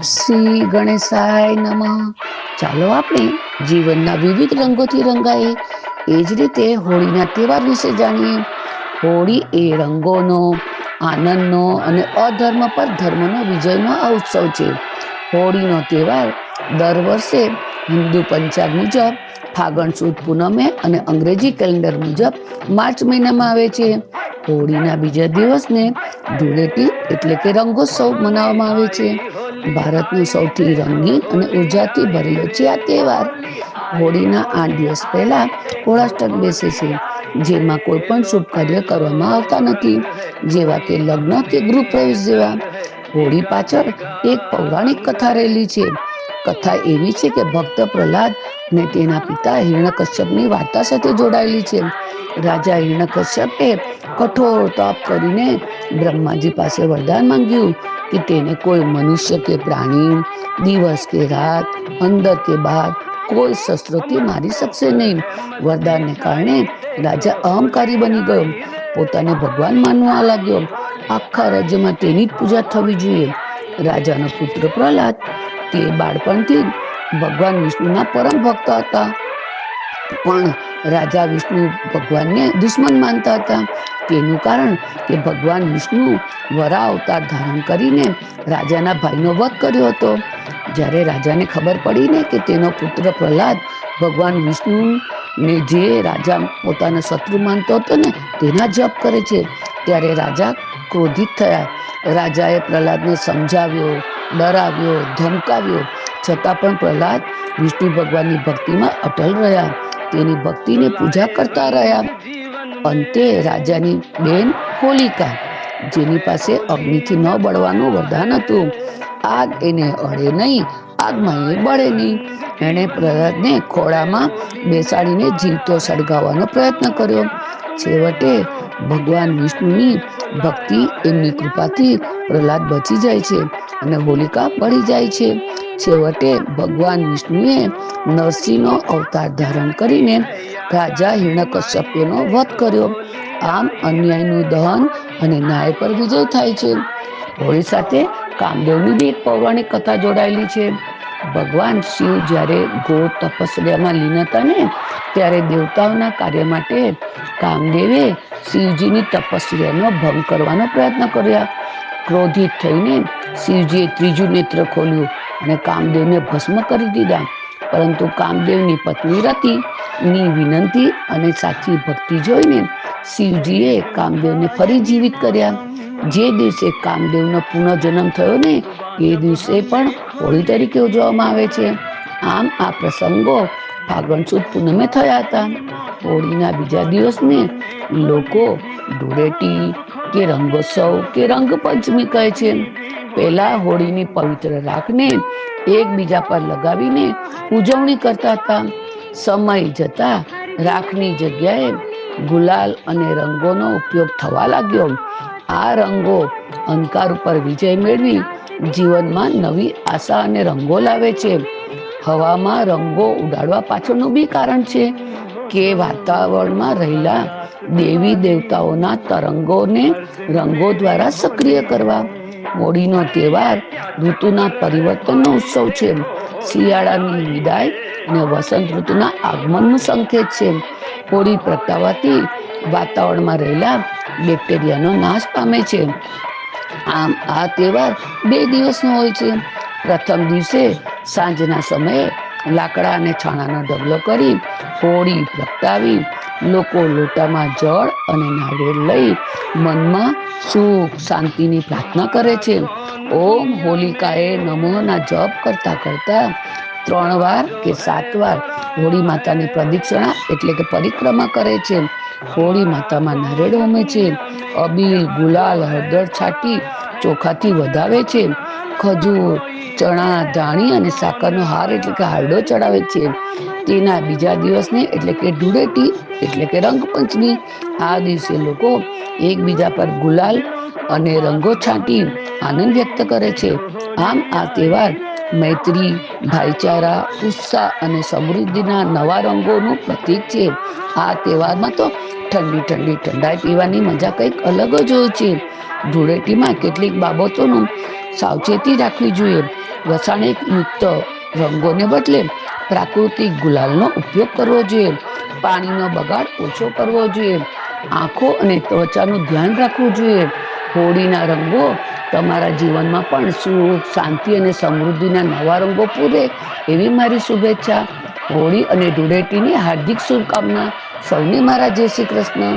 શ્રી ગણેશાય નમઃ. ચાલો આપણે જીવનના વિવિધ રંગોથી રંગાઈએ એ જ રીતે હોળીના તહેવાર વિશે જાણીએ. હોળી એ રંગોનો, આનંદનો અને અધર્મ પર ધર્મનો વિજયનો આ ઉત્સવ છે. હોળીનો તહેવાર દર વર્ષે હિન્દુ પંચાગ મુજબ ફાગણ સુદ પૂનમે અને અંગ્રેજી કેલેન્ડર મુજબ માર્ચ મહિનામાં આવે છે. હોળીના બીજા દિવસને ધૂળેટી એટલે કે રંગોત્સવ મનાવવામાં આવે છે. ભારતનો સૌથી રંગીન અને ઉર્જાથી ભરેલો છે આ તહેવાર. હોળીના 8 દિવસ પહેલા હોળાષ્ટક બેસે છે. જેમાં કોઈ પણ શુભ કાર્ય કરવામાં આવતા નથી, જેવા કે લગ્ન કે ગૃહ પ્રવેશ જેવા. હોળી પાછળ એક પૌરાણિક કથા રહેલી છે. કથા એવી છે કે ભક્ત પ્રહલાદ અને તેના પિતા હિરણ્યકશ્યપની વાર્તા સાથે જોડાયેલી છે. રાજા હિરણ્યકશ્યપે કઠોર તપ કરીને બ્રહ્માજી પાસે વરદાન માંગ્યું કે તેને કોઈ મનુષ્ય કે પ્રાણી, દિવસ કે રાત, અંદર કે બહાર કોઈ શસ્ત્રોથી મારી શકશે નહીં. વરદાનને કારણે રાજા અહંકારી બની ગયો. પોતાને ભગવાન માનવા લાગ્યો. આખા રાજ્યમાં તેની જ પૂજા થવી જોઈએ. રાજાનો પુત્ર પ્રહલાદ તે બાળપણથી ભગવાન વિષ્ણુના પરમ ભક્ત હતા. પણ રાજા વિષ્ણુ ભગવાનને દુશ્મન માનતા હતા. તેનું કારણ કે ભગવાન વિષ્ણુ વરા અવતાર ધારણ કરીને રાજાના ભાઈનો વધ કર્યો હતો. જ્યારે રાજાને ખબર પડી ને કે તેનો પુત્ર પ્રહલાદ ભગવાન વિષ્ણુ ને જે રાજા પોતાના શત્રુ માનતો હતો ને તેના જપ કરે છે, ત્યારે રાજા ક્રોધિત થયા. રાજાએ પ્રહલાદને સમજાવ્યો, ડરાવ્યો, ધમકાવ્યો, છતાં પણ પ્રહલાદ વિષ્ણુ ભગવાનની ભક્તિમાં અટલ રહ્યા. તેની ભક્તિની પૂજા કરતા રહ્યા. અંતે રાજાની બેન હોલિકા, જેની પાસે અગ્નિથી ન બળવાનું વરદાન હતું. આગ એને અડે નહીં, આગમાં એ બળે નહીં. એણે પ્રહલાદને ખોળામાં બેસાડીને જીવતો સળગાવવાનો પ્રયત્ન કર્યો. છેવટે ભગવાન વિષ્ણુની ભક્તિ એમની કૃપાથી પ્રહલાદ બચી જાય છે અને હોલિકા બળી જાય છે. છેવટે ભગવાન વિષ્ણુએ નરસિંહનો અવતાર ધારણ કરીને રાજા હિરણ્યકશ્યપનો વધ કર્યો. આમ અન્યાયનું દહન અને ન્યાય પર વિજય થાય છે. હોળી સાથે કામદેવની બી એક પૌરાણિક કથા જોડાયેલી છે. ભગવાન શિવ જ્યારે ઘોર તપસ્યામાં લીન હતા ને ત્યારે દેવતાઓના કાર્ય માટે કામદેવે શિવજીની તપસ્યાનો ભંગ કરવાનો પ્રયત્ન કર્યો. ક્રોધિત થઈને શિવજીએ ત્રીજું નેત્ર ખોલ્યું અને કામદેવને ભસ્મ કરી દીધા. પરંતુ કામદેવની પત્ની રતિની વિનંતી અને સાચી ભક્તિ જોઈને શિવજીએ કામદેવને ફરી જીવિત કર્યા. જે દિવસે કામદેવનો પુનઃજન્મ થયો ને એ દિવસે પણ હોળી તરીકે ઉજવવામાં આવે છે. આમ આ પ્રસંગો ફાગણ સુદ પૂનમે થયા હતા. હોળીના બીજા દિવસને લોકો ધૂળેટી કે રંગોત્સવ કે રંગપંચમી કહે છે. પહેલા હોળીની પવિત્ર રાખને એકબીજા પર લગાવીને ઉજવણી કરતા હતા. સમય જતા રાખની જગ્યાએ ગુલાલ અને રંગોનો ઉપયોગ થવા લાગ્યો. આ રંગો અંધકાર ઉપર વિજય મેળવી જીવનમાં નવી આશા અને રંગો લાવે છે. હવામાં રંગો ઉડાડવા પાછળનું બી કારણ છે કે વાતાવરણમાં રહેલા દેવી દેવતાઓના તરંગોને રંગો દ્વારા સક્રિય કરવા. હોળીનો તહેવાર ઋતુના પરિવર્તનનો ઉત્સવ છે. શિયાળાની વિદાય અને વસંત ઋતુના આગમનનું સંકેત છે. હોળી પ્રગટાવાથી વાતાવરણમાં રહેલા બેક્ટેરિયાનો નાશ પામે છે. આમ આ તહેવાર 2 દિવસનો હોય છે. પ્રથમ દિવસે સાંજના સમયે લાકડા અને છાણાનો ઢગલો કરી હોળી પ્રગટાવી લોકો લોટામાં જળ અને નારિયેળ લઈ મનમાં સુખ શાંતિની પ્રાર્થના કરે છે. ઓમ હોલિકાએ નમઃના જપ કરતા કરતા 3 વાર કે 7 વાર હોળી માતાની પ્રદક્ષિણા એટલે કે પરિક્રમા કરે છે. હોળી માતામાં નારિયેળ હોમે છે. અબીલ, ગુલાલ, હળદર છાંટી ચોખાથી વધાવે છે. ખજૂર, ચણા, ધાણી અને સાકરનો હાર એટલે કે હારડો ચડાવે છે. તેના બીજા દિવસને એટલે કે ધૂળેટી એટલે કે રંગપંચમી, આ દિવસે લોકો એકબીજા પર ગુલાલ અને રંગો છાંટી આનંદ વ્યક્ત કરે છે. આમ આ તહેવાર મૈત્રી, ભાઈચારા, ઉત્સાહ અને સમૃદ્ધિના નવા રંગોનું પ્રતીક છે. આ તહેવારમાં તો ઠંડી ઠંડી ઠંડાઈ પીવાની મજા કંઈક અલગ જ હોય છે. ધૂળેટીમાં કેટલીક બાબતોનું સાવચેતી રાખવી જોઈએ. રસાયણિક રંગોને બદલે પ્રાકૃતિક ગુલાલનો ઉપયોગ કરવો જોઈએ. પાણીનો બગાડ ઓછો કરવો જોઈએ. આંખો અને ત્વચાનું ધ્યાન રાખવું જોઈએ. હોળીના રંગો તમારા જીવનમાં પણ સુખ, શાંતિ અને સમૃદ્ધિના નવા રંગો પૂરે એવી મારી શુભેચ્છા. હોળી અને ધૂળેટીની હાર્દિક શુભકામના. સૌને મારા જય શ્રી કૃષ્ણ.